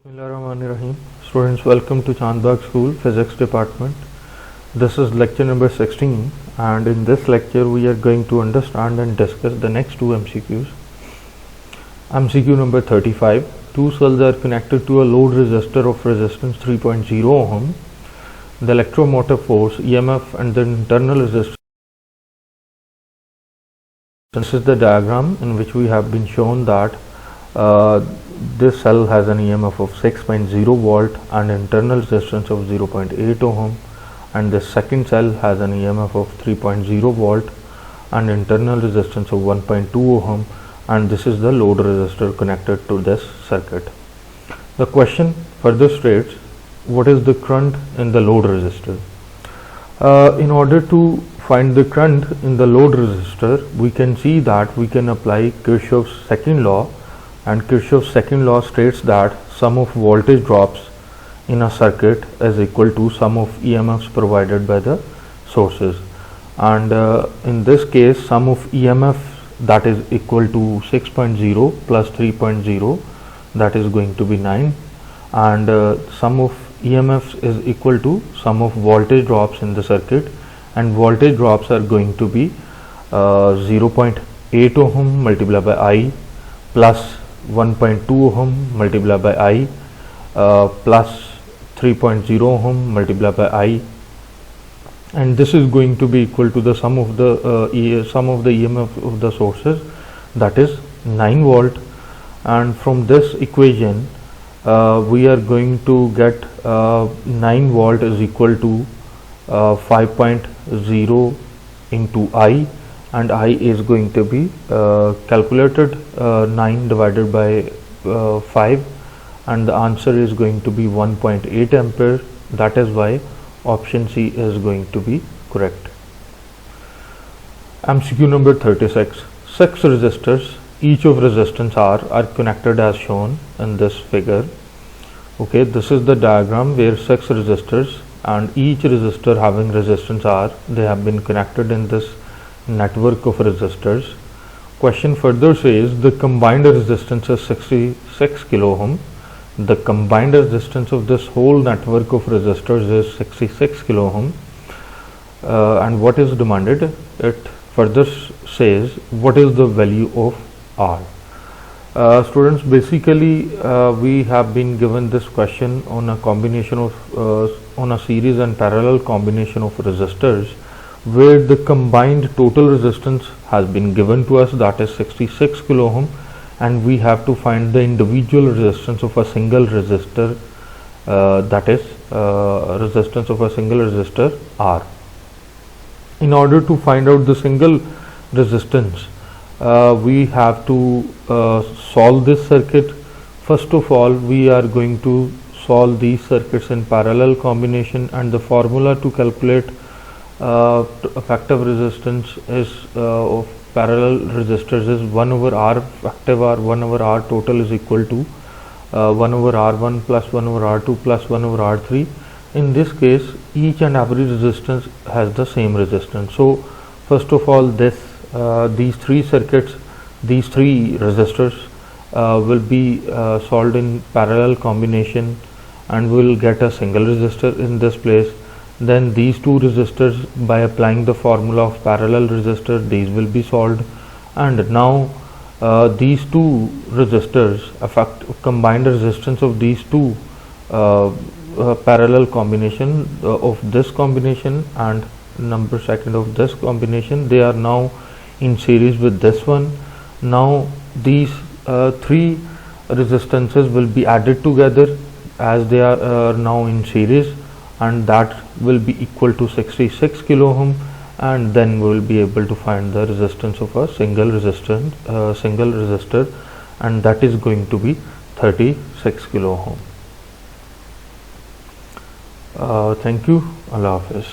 Bismillahirrahmanirrahim. Students, welcome to Bagh School Physics Department. This is lecture number 16, and in this lecture we are going to understand and discuss the next two MCQs. MCQ number 35. Two cells are connected to a load resistor of resistance 3.0 ohm. The electromotive force, EMF, and the internal resistance. This is the diagram in which we have been shown that this cell has an EMF of 6.0 volt and internal resistance of 0.8 ohm, and the second cell has an EMF of 3.0 volt and internal resistance of 1.2 ohm, and this is the load resistor connected to this circuit. The question further states, what is the current in the load resistor? In order to find the current in the load resistor, we can see that we can apply Kirchhoff's second law, and Kirchhoff's second law states that sum of voltage drops in a circuit is equal to sum of EMFs provided by the sources, and in this case sum of EMF, that is equal to 6.0 plus 3.0, that is going to be 9, and sum of EMFs is equal to sum of voltage drops in the circuit, and voltage drops are going to be 0.8 ohm multiplied by I plus 1.2 ohm multiplied by I plus 3.0 ohm multiplied by I, and this is going to be equal to the sum of the EMF of the sources, that is 9 volt, and from this equation we are going to get 9 volt is equal to 5.0 into I, and I is going to be calculated 9 divided by 5, and the answer is going to be 1.8 ampere. That is why option C is going to be correct. MCQ number 36. 6 resistors, each of resistance R, are connected as shown in this figure. Okay, this is the diagram where 6 resistors and each resistor having resistance R, they have been connected in this network of resistors. Question further says the combined resistance is 66 kilo ohm. The combined resistance of this whole network of resistors is 66 kilo ohm, and what is demanded? It further says what is the value of R. Students, basically we have been given this question on a combination of on a series and parallel combination of resistors, where the combined total resistance has been given to us, that is 66 kilo ohm, and we have to find the individual resistance of a single resistor, that is resistance of a single resistor R. In order to find out the single resistance, we have to solve this circuit. First of all, we are going to solve these circuits in parallel combination, and the formula to calculate effective resistance is of parallel resistors is 1 over R effective R, 1 over R total is equal to 1 over R1 plus 1 over R2 plus 1 over R3. In this case, each and every resistance has the same resistance. So first of all, these three circuits, these three resistors will be solved in parallel combination, and we will get a single resistor in this place. Then these two resistors, by applying the formula of parallel resistor, these will be solved, and now these two resistors combined resistance of these two parallel combination of this combination and number second of this combination, they are now in series with this one. Now these three resistances will be added together as they are now in series, and that will be equal to 66 kilo ohm, and then we will be able to find the resistance of a single resistor, and that is going to be 36 kilo ohm. Thank you. Allah Hafiz.